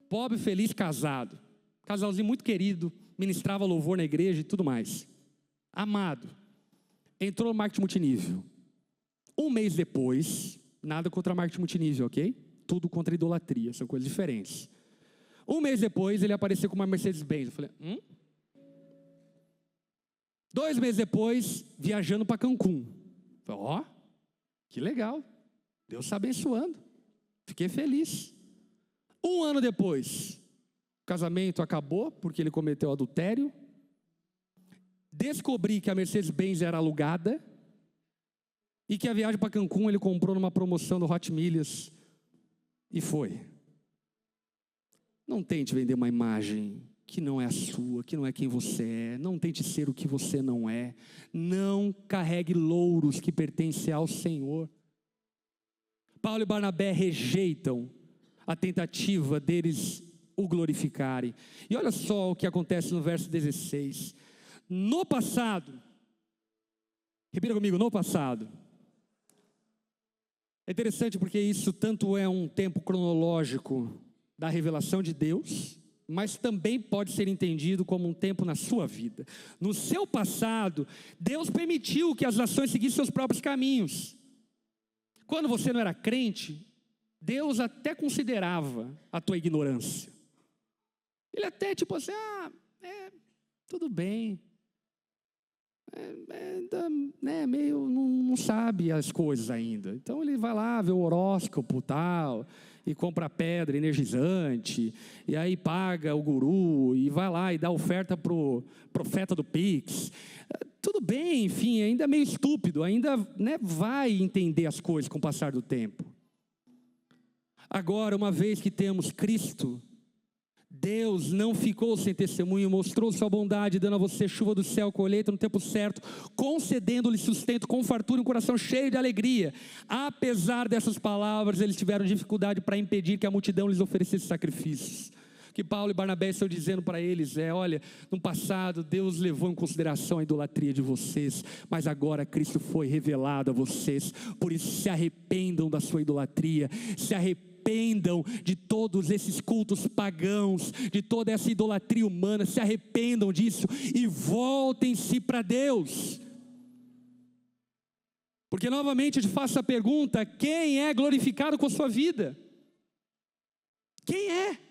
Speaker 1: Pobre, feliz, casado. Casalzinho muito querido, ministrava louvor na igreja e tudo mais. Amado. Entrou no marketing multinível. Um mês depois, nada contra marketing multinível, ok? Tudo contra idolatria, são coisas diferentes. Um mês depois, ele apareceu com uma Mercedes-Benz. Eu falei, 2 meses depois, viajando para Cancún. Ó, que legal. Deus está abençoando. Fiquei feliz. 1 ano depois, o casamento acabou porque ele cometeu adultério. Descobri que a Mercedes-Benz era alugada e que a viagem para Cancún ele comprou numa promoção do Hot Milhas e foi. Não tente vender uma imagem que não é a sua, que não é quem você é. Não tente ser o que você não é. Não carregue louros que pertencem ao Senhor. Paulo e Barnabé rejeitam a tentativa deles o glorificarem. E olha só o que acontece no verso 16. No passado, repita comigo, no passado. É interessante porque isso tanto é um tempo cronológico da revelação de Deus, mas também pode ser entendido como um tempo na sua vida. No seu passado, Deus permitiu que as nações seguissem seus próprios caminhos. Quando você não era crente, Deus até considerava a tua ignorância. Ele até tipo assim, tudo bem. Meio não sabe as coisas ainda. Então ele vai lá ver o horóscopo tal, e compra pedra energizante, e aí paga o guru, e vai lá e dá oferta para o profeta do Pix. Tudo bem, enfim, ainda é meio estúpido, ainda vai entender as coisas com o passar do tempo. Agora, uma vez que temos Cristo, Deus não ficou sem testemunho, mostrou sua bondade, dando a você chuva do céu, colheita no tempo certo, concedendo-lhe sustento com fartura e um coração cheio de alegria. Apesar dessas palavras, eles tiveram dificuldade para impedir que a multidão lhes oferecesse sacrifícios. que Paulo e Barnabé estão dizendo para eles olha, no passado Deus levou em consideração a idolatria de vocês, mas agora Cristo foi revelado a vocês, por isso se arrependam da sua idolatria, se arrependam de todos esses cultos pagãos, de toda essa idolatria humana, se arrependam disso e voltem-se para Deus. Porque novamente eu te faço a pergunta: quem é glorificado com a sua vida? Quem é?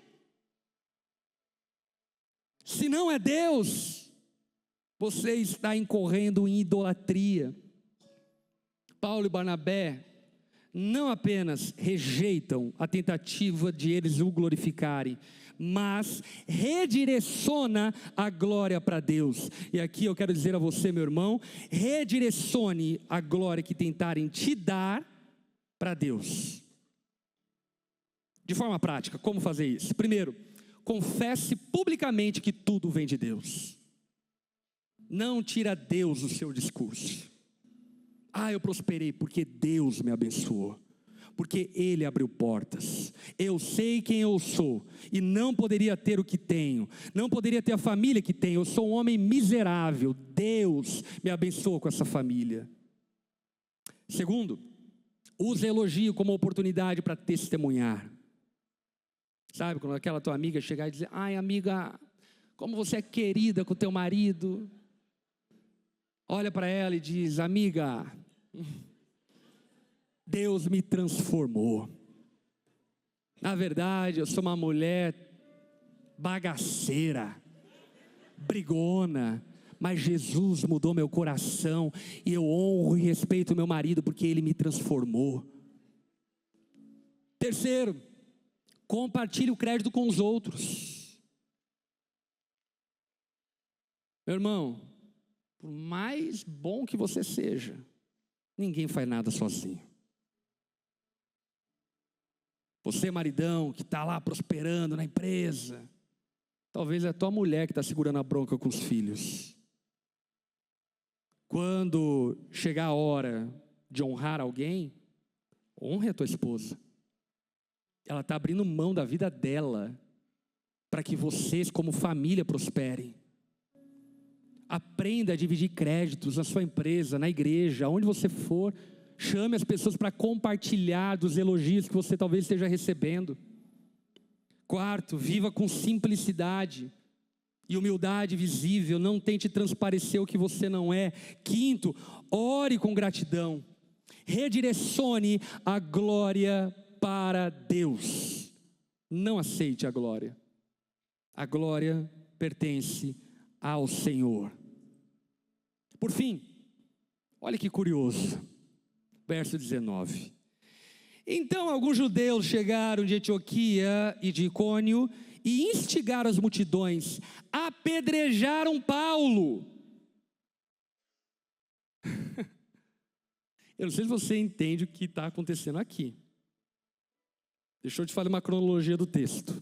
Speaker 1: Se não é Deus, você está incorrendo em idolatria. Paulo e Barnabé não apenas rejeitam a tentativa de eles o glorificarem, mas redireciona a glória para Deus. E aqui eu quero dizer a você, meu irmão, redirecione a glória que tentarem te dar para Deus. De forma prática, como fazer isso? Primeiro, confesse publicamente que tudo vem de Deus. Não tira Deus do seu discurso. Eu prosperei porque Deus me abençoou, porque Ele abriu portas. Eu sei quem eu sou e não poderia ter o que tenho, não poderia ter a família que tenho. Eu sou um homem miserável, Deus me abençoou com essa família. Segundo, use elogio como oportunidade para testemunhar. Sabe, quando aquela tua amiga chegar e dizer: ai amiga, como você é querida com o teu marido. Olha para ela e diz: amiga, Deus me transformou. Na verdade, eu sou uma mulher bagaceira, brigona, mas Jesus mudou meu coração e eu honro e respeito meu marido porque ele me transformou. Terceiro, compartilhe o crédito com os outros. Meu irmão, por mais bom que você seja, ninguém faz nada sozinho. Você, maridão, que está lá prosperando na empresa, talvez é a tua mulher que está segurando a bronca com os filhos. Quando chegar a hora de honrar alguém, honre a tua esposa. Ela está abrindo mão da vida dela para que vocês, como família, prosperem. Aprenda a dividir créditos na sua empresa, na igreja, aonde você for. Chame as pessoas para compartilhar dos elogios que você talvez esteja recebendo. Quarto, viva com simplicidade e humildade visível. Não tente transparecer o que você não é. Quinto, ore com gratidão. Redirecione a glória para Deus. Não aceite a glória. A glória pertence ao Senhor. Por fim, olha que curioso, verso 19. Então alguns judeus chegaram de Antioquia e de Icônio e instigaram as multidões, apedrejaram Paulo. Eu não sei se você entende o que está acontecendo aqui. Deixa eu te falar uma cronologia do texto.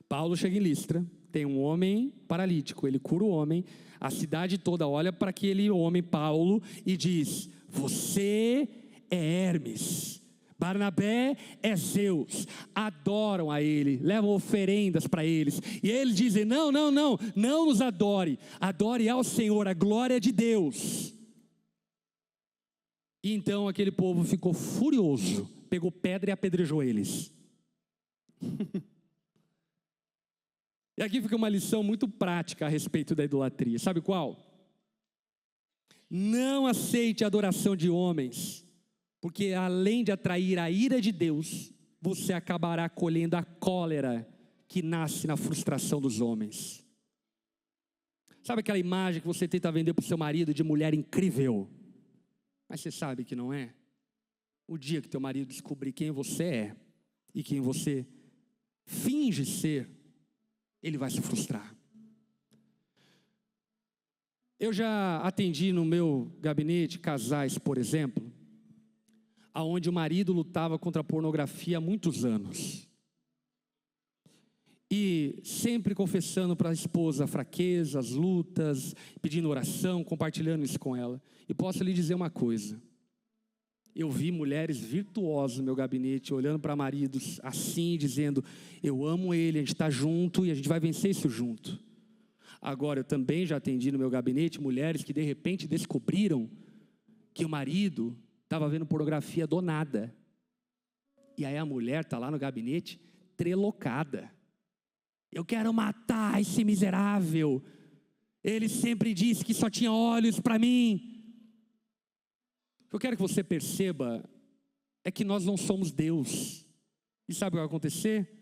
Speaker 1: Paulo chega em Listra, tem um homem paralítico, ele cura o homem, a cidade toda olha para aquele homem, Paulo, e diz: você é Hermes, Barnabé é Zeus, adoram a ele, levam oferendas para eles, e eles dizem: não nos adore, adore ao Senhor, a glória de Deus. E então aquele povo ficou furioso, pegou pedra e apedrejou eles. E aqui fica uma lição muito prática a respeito da idolatria. Sabe qual? Não aceite a adoração de homens, porque além de atrair a ira de Deus, você acabará colhendo a cólera que nasce na frustração dos homens. Sabe aquela imagem que você tenta vender para o seu marido de mulher incrível, mas você sabe que não é? O dia que teu marido descobrir quem você é e quem você finge ser, ele vai se frustrar. Eu já atendi no meu gabinete casais, por exemplo, aonde o marido lutava contra a pornografia há muitos anos. E sempre confessando para a esposa fraquezas, lutas, pedindo oração, compartilhando isso com ela. E posso lhe dizer uma coisa: Eu vi mulheres virtuosas no meu gabinete, olhando para maridos assim, dizendo, eu amo ele, a gente está junto e a gente vai vencer isso junto. Agora, eu também já atendi no meu gabinete mulheres que de repente descobriram que o marido estava vendo pornografia do nada. E aí a mulher está lá no gabinete, trelocada. Eu quero matar esse miserável. Ele sempre disse que só tinha olhos para mim. O que eu quero que você perceba é que nós não somos Deus. E sabe o que vai acontecer?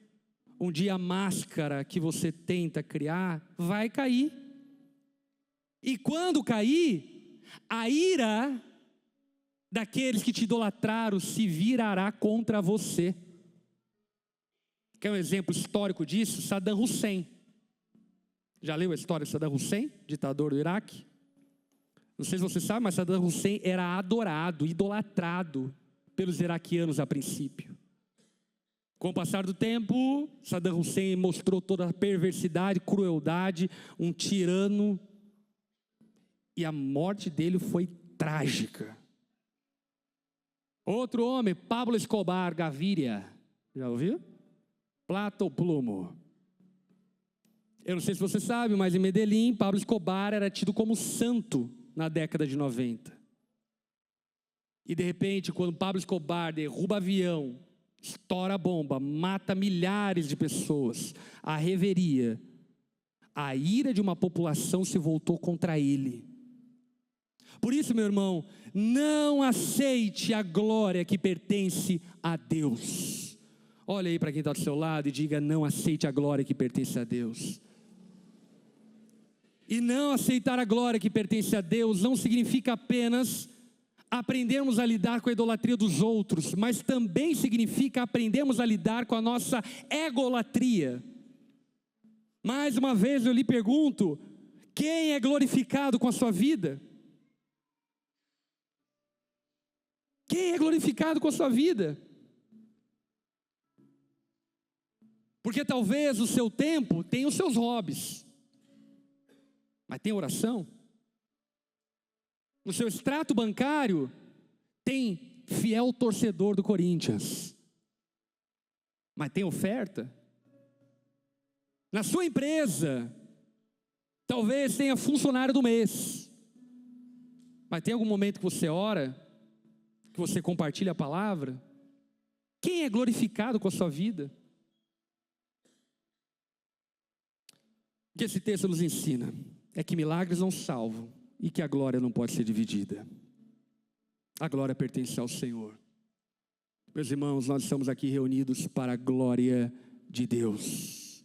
Speaker 1: Um dia a máscara que você tenta criar vai cair. E quando cair, a ira daqueles que te idolatraram se virará contra você. Quer um exemplo histórico disso? Saddam Hussein. Já leu a história de Saddam Hussein, ditador do Iraque? Não sei se você sabe, mas Saddam Hussein era adorado, idolatrado pelos iraquianos a princípio. Com o passar do tempo, Saddam Hussein mostrou toda a perversidade, crueldade, um tirano, e a morte dele foi trágica. Outro homem, Pablo Escobar Gaviria, já ouviu? Plata ou plumo? Eu não sei se você sabe, mas em Medellín, Pablo Escobar era tido como santo na década de 90. E de repente, quando Pablo Escobar derruba avião, estoura a bomba, mata milhares de pessoas, a reveria, a ira de uma população se voltou contra ele. Por isso, meu irmão, não aceite a glória que pertence a Deus. Olha aí para quem está do seu lado e diga, não aceite a glória que pertence a Deus. E não aceitar a glória que pertence a Deus não significa apenas aprendermos a lidar com a idolatria dos outros, mas também significa aprendermos a lidar com a nossa egolatria. Mais uma vez eu lhe pergunto, quem é glorificado com a sua vida? Quem é glorificado com a sua vida? Porque talvez o seu tempo tenha os seus hobbies. Mas tem oração? No seu extrato bancário, tem fiel torcedor do Corinthians. Mas tem oferta? Na sua empresa, talvez tenha funcionário do mês. Mas tem algum momento que você ora? Que você compartilha a palavra? Quem é glorificado com a sua vida? O que esse texto nos ensina? É que milagres não salvam e que a glória não pode ser dividida. A glória pertence ao Senhor. Meus irmãos, nós estamos aqui reunidos para a glória de Deus.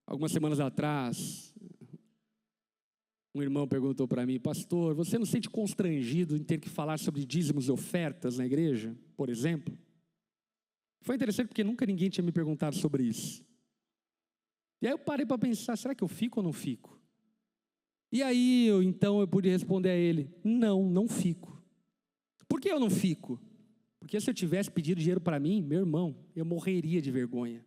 Speaker 1: Algumas semanas atrás, um irmão perguntou para mim, pastor, você não se sente constrangido em ter que falar sobre dízimos e ofertas na igreja, por exemplo? Foi interessante porque nunca ninguém tinha me perguntado sobre isso. E aí eu parei para pensar, será que eu fico ou não fico? E aí eu pude responder a ele, não fico. Por que eu não fico? Porque se eu tivesse pedido dinheiro para mim, meu irmão, eu morreria de vergonha.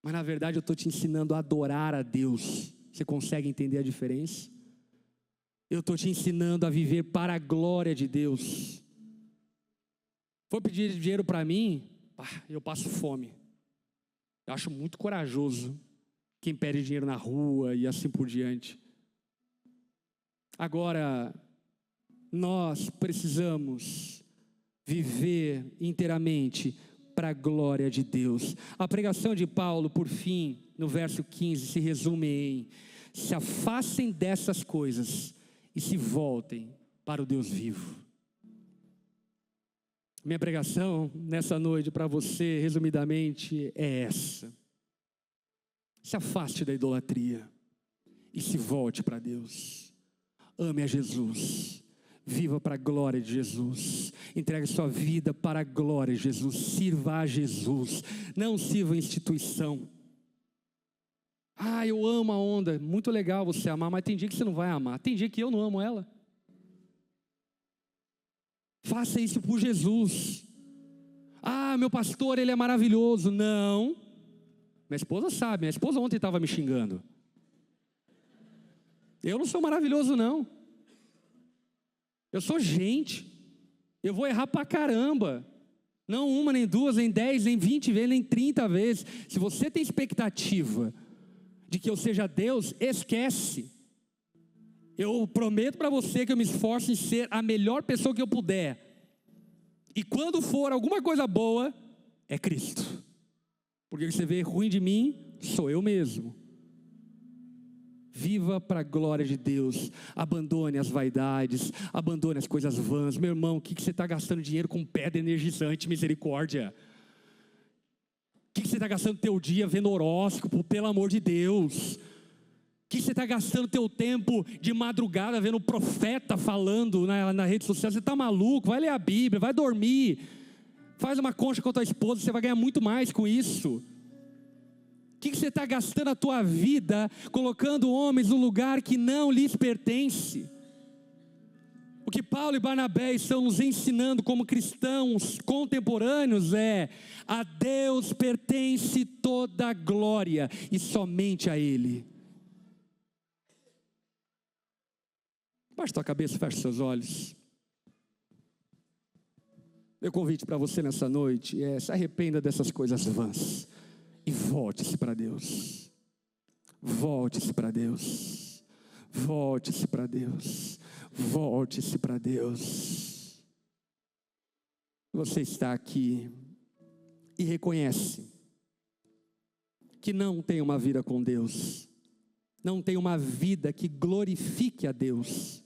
Speaker 1: Mas na verdade eu estou te ensinando a adorar a Deus. Você consegue entender a diferença? Eu estou te ensinando a viver para a glória de Deus. For pedir dinheiro para mim, eu passo fome. Eu acho muito corajoso quem pede dinheiro na rua e assim por diante. Agora, nós precisamos viver inteiramente para a glória de Deus. A pregação de Paulo, por fim, no verso 15, se resume em: se afastem dessas coisas e se voltem para o Deus vivo. Minha pregação nessa noite para você, resumidamente, é essa: se afaste da idolatria e se volte para Deus. Ame a Jesus, viva para a glória de Jesus, entregue sua vida para a glória de Jesus, sirva a Jesus, não sirva a instituição. Eu amo a onda, muito legal você amar, mas tem dia que você não vai amar, tem dia que eu não amo ela. Faça isso por Jesus. Meu pastor, ele é maravilhoso. Não, minha esposa sabe, minha esposa ontem estava me xingando. Eu não sou maravilhoso não. Eu sou gente. Eu vou errar pra caramba. Não uma, nem duas, nem 10, nem 20 vezes, nem 30 vezes. Se você tem expectativa de que eu seja Deus, esquece. Eu prometo para você que eu me esforço em ser a melhor pessoa que eu puder. E quando for alguma coisa boa, é Cristo. Porque você vê ruim de mim, sou eu mesmo. Viva para a glória de Deus. Abandone as vaidades, abandone as coisas vãs. Meu irmão, o que você está gastando dinheiro com pedra energizante? Misericórdia. O que você está gastando teu dia vendo horóscopo? Pelo amor de Deus. O que você está gastando teu tempo de madrugada vendo o profeta falando na rede social? Você está maluco? Vai ler a Bíblia, vai dormir. Faz uma concha com a tua esposa, você vai ganhar muito mais com isso. O que você está gastando a tua vida colocando homens no lugar que não lhes pertence? O que Paulo e Barnabé estão nos ensinando como cristãos contemporâneos é: a Deus pertence toda a glória e somente a Ele. Baixe tua cabeça, feche seus olhos. Meu convite para você nessa noite é: se arrependa dessas coisas vãs e volte-se para Deus. Volte-se para Deus. Volte-se para Deus. Volte-se para Deus. Você está aqui e reconhece que não tem uma vida com Deus, não tem uma vida que glorifique a Deus.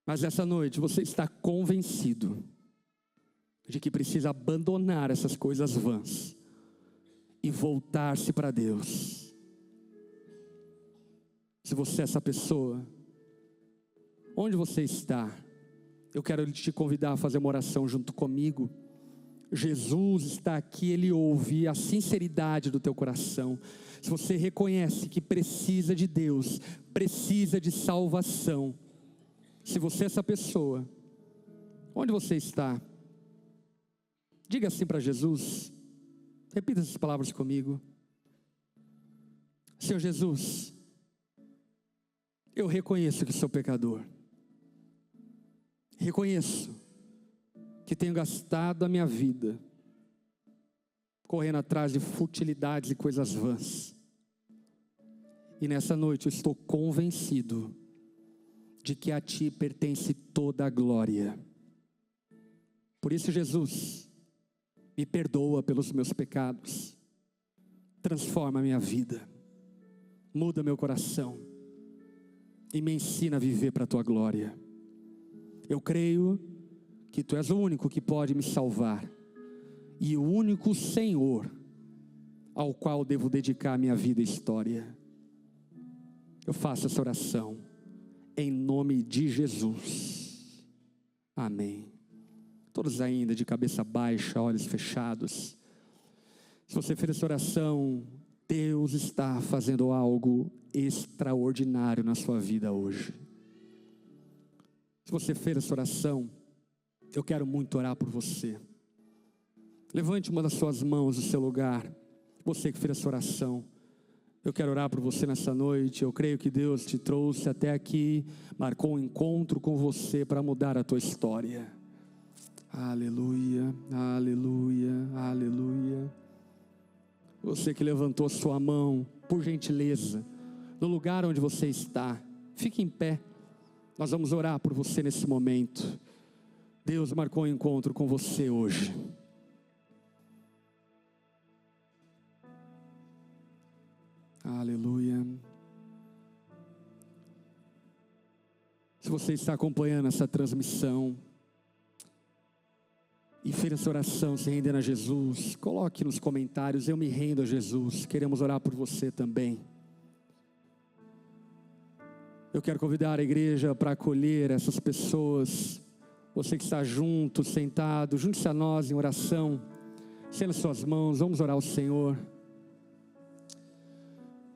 Speaker 1: Mas essa noite você está convencido de que precisa abandonar essas coisas vãs e voltar-se para Deus. Se você é essa pessoa, onde você está? Eu quero te convidar a fazer uma oração junto comigo. Jesus está aqui, Ele ouve a sinceridade do teu coração. Se você reconhece que precisa de Deus, precisa de salvação, se você é essa pessoa, onde você está? Diga assim para Jesus, repita essas palavras comigo: Senhor Jesus, eu reconheço que sou pecador, reconheço que tenho gastado a minha vida correndo atrás de futilidades e coisas vãs, e nessa noite eu estou convencido de que a Ti pertence toda a glória. Por isso, Jesus, me perdoa pelos meus pecados, transforma a minha vida, muda meu coração e me ensina a viver para a Tua glória. Eu creio que Tu és o único que pode me salvar e o único Senhor ao qual devo dedicar minha vida e história. Eu faço essa oração em nome de Jesus. Amém. Todos ainda de cabeça baixa, olhos fechados. Se você fez essa oração, Deus está fazendo algo extraordinário na sua vida hoje. Se você fez essa oração, eu quero muito orar por você. Levante uma das suas mãos do seu lugar. Você que fez essa oração, eu quero orar por você nessa noite. Eu creio que Deus te trouxe até aqui, marcou um encontro com você para mudar a tua história. Aleluia, aleluia, aleluia. Você que levantou sua mão, por gentileza, no lugar onde você está, fique em pé. Nós vamos orar por você nesse momento. Deus marcou um encontro com você hoje. Aleluia. Se você está acompanhando essa transmissão e fez essa oração se rendendo a Jesus, coloque nos comentários: eu me rendo a Jesus. Queremos orar por você também. Eu quero convidar a igreja para acolher essas pessoas. Você que está junto, sentado, junte-se a nós em oração. Estenda suas mãos, vamos orar ao Senhor.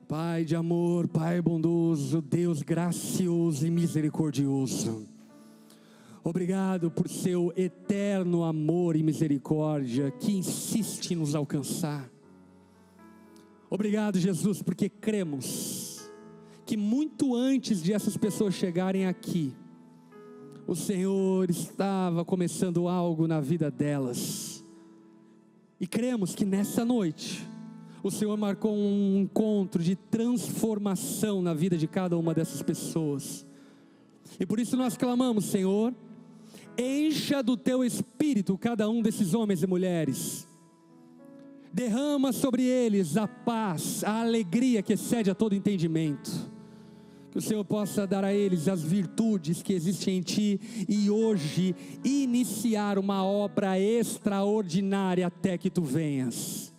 Speaker 1: Pai de amor, Pai bondoso, Deus gracioso e misericordioso, obrigado por seu eterno amor e misericórdia que insiste em nos alcançar. Obrigado, Jesus, porque cremos que muito antes de essas pessoas chegarem aqui, o Senhor estava começando algo na vida delas. E cremos que nessa noite, o Senhor marcou um encontro de transformação na vida de cada uma dessas pessoas. E por isso nós clamamos: Senhor, encha do teu Espírito cada um desses homens e mulheres. Derrama sobre eles a paz, a alegria que excede a todo entendimento. Que o Senhor possa dar a eles as virtudes que existem em Ti e hoje iniciar uma obra extraordinária até que Tu venhas.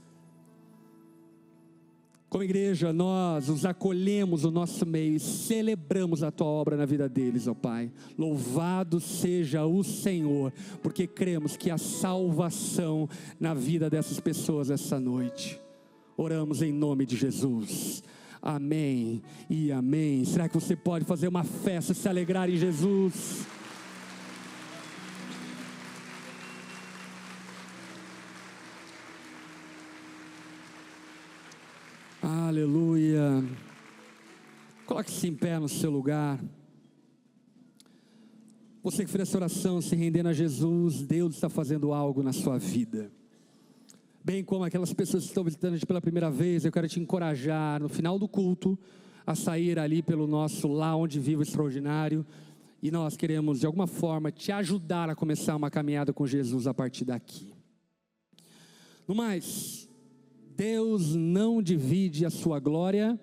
Speaker 1: Como igreja, nós os acolhemos no nosso meio e celebramos a Tua obra na vida deles, ó Pai. Louvado seja o Senhor, porque cremos que há salvação na vida dessas pessoas essa noite. Oramos em nome de Jesus. Amém e amém. Será que você pode fazer uma festa, se alegrar em Jesus? Aleluia. Coloque-se em pé no seu lugar. Você que fez essa oração se rendendo a Jesus, Deus está fazendo algo na sua vida. Bem como aquelas pessoas que estão visitando a gente pela primeira vez, eu quero te encorajar no final do culto a sair ali pelo nosso Lá Onde Vivo Extraordinário. E nós queremos de alguma forma te ajudar a começar uma caminhada com Jesus a partir daqui. No mais, Deus não divide a sua glória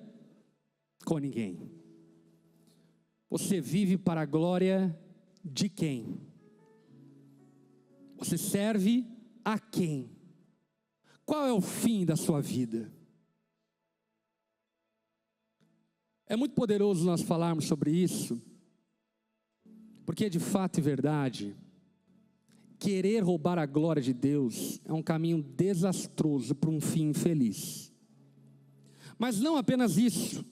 Speaker 1: com ninguém. Você vive para a glória de quem? Você serve a quem? Qual é o fim da sua vida? É muito poderoso nós falarmos sobre isso, porque de fato e verdade, querer roubar a glória de Deus é um caminho desastroso para um fim infeliz. Mas não apenas isso.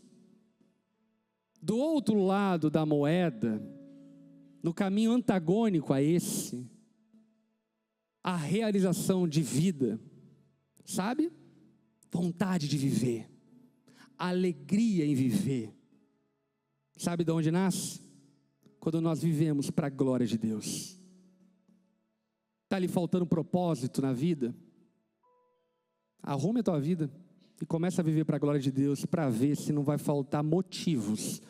Speaker 1: Do outro lado da moeda, no caminho antagônico a esse, a realização de vida, sabe? Vontade de viver, alegria em viver. Sabe de onde nasce? Quando nós vivemos para a glória de Deus. Está lhe faltando propósito na vida? Arrume a tua vida e comece a viver para a glória de Deus, para ver se não vai faltar motivos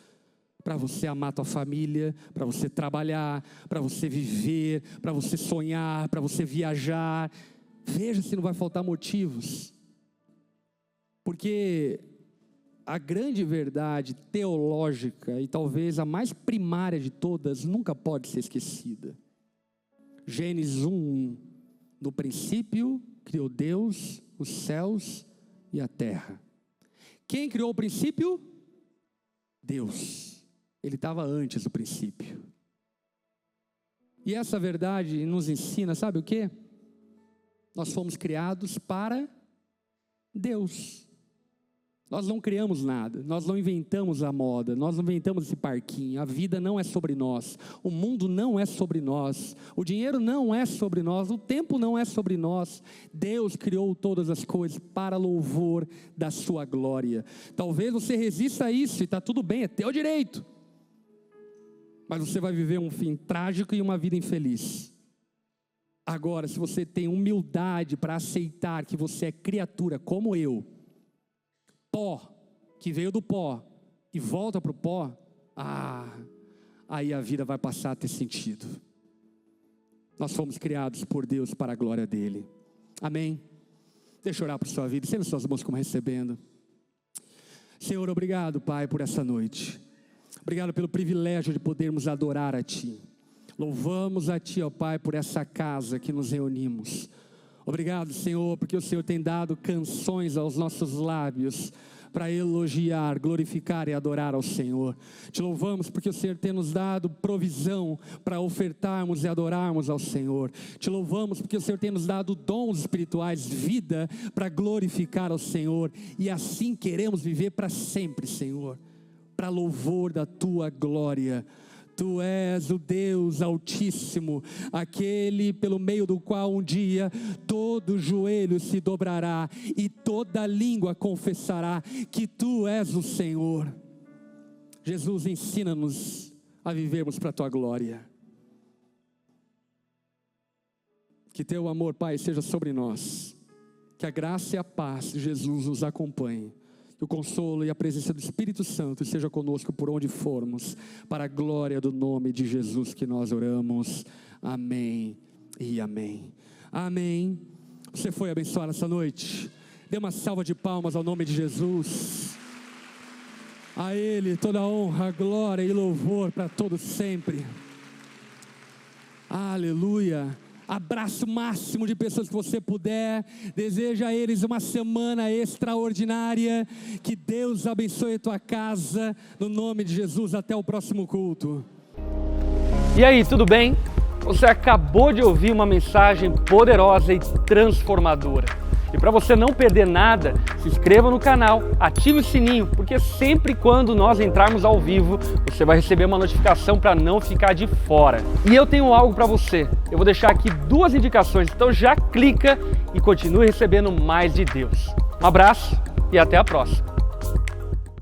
Speaker 1: para você amar a tua família, para você trabalhar, para você viver, para você sonhar, para você viajar. Veja se não vai faltar motivos, porque a grande verdade teológica e talvez a mais primária de todas nunca pode ser esquecida. Gênesis 1:1, no princípio criou Deus os céus e a terra. Quem criou o princípio? Deus. Ele estava antes do princípio. E essa verdade nos ensina, sabe o quê? Nós fomos criados para Deus. Nós não criamos nada, nós não inventamos a moda, nós não inventamos esse parquinho. A vida não é sobre nós, o mundo não é sobre nós, o dinheiro não é sobre nós, o tempo não é sobre nós. Deus criou todas as coisas para louvor da sua glória. Talvez você resista a isso e está tudo bem, é teu direito. Mas você vai viver um fim trágico e uma vida infeliz. Agora, se você tem humildade para aceitar que você é criatura como eu, pó, que veio do pó e volta para o pó, aí a vida vai passar a ter sentido. Nós fomos criados por Deus para a glória dele. Amém? Deixa eu orar por sua vida, estenda suas mãos como recebendo. Senhor, obrigado, Pai, por essa noite. Obrigado pelo privilégio de podermos adorar a Ti. Louvamos a Ti, ó Pai, por essa casa que nos reunimos. Obrigado, Senhor, porque o Senhor tem dado canções aos nossos lábios para elogiar, glorificar e adorar ao Senhor. Te louvamos porque o Senhor tem nos dado provisão para ofertarmos e adorarmos ao Senhor. Te louvamos porque o Senhor tem nos dado dons espirituais, vida para glorificar ao Senhor. E assim queremos viver para sempre, Senhor, para louvor da Tua glória. Tu és o Deus Altíssimo, aquele pelo meio do qual um dia todo joelho se dobrará e toda língua confessará que Tu és o Senhor. Jesus, ensina-nos a vivermos para a Tua glória. Que teu amor, Pai, seja sobre nós. Que a graça e a paz de Jesus nos acompanhe. Que o consolo e a presença do Espírito Santo seja conosco por onde formos. Para a glória do nome de Jesus que nós oramos. Amém e amém. Amém. Você foi abençoado essa noite? Dê uma salva de palmas ao nome de Jesus. A Ele toda a honra, glória e louvor para todos sempre. Aleluia. Abraço máximo de pessoas que você puder. Deseja a eles uma semana extraordinária. Que Deus abençoe a tua casa. No nome de Jesus, até o próximo culto.
Speaker 2: E aí, tudo bem? Você acabou de ouvir uma mensagem poderosa e transformadora. E para você não perder nada, se inscreva no canal, ative o sininho, porque sempre quando nós entrarmos ao vivo, você vai receber uma notificação para não ficar de fora. E eu tenho algo para você. Eu vou deixar aqui 2 indicações, então já clica e continue recebendo mais de Deus. Um abraço e até a próxima.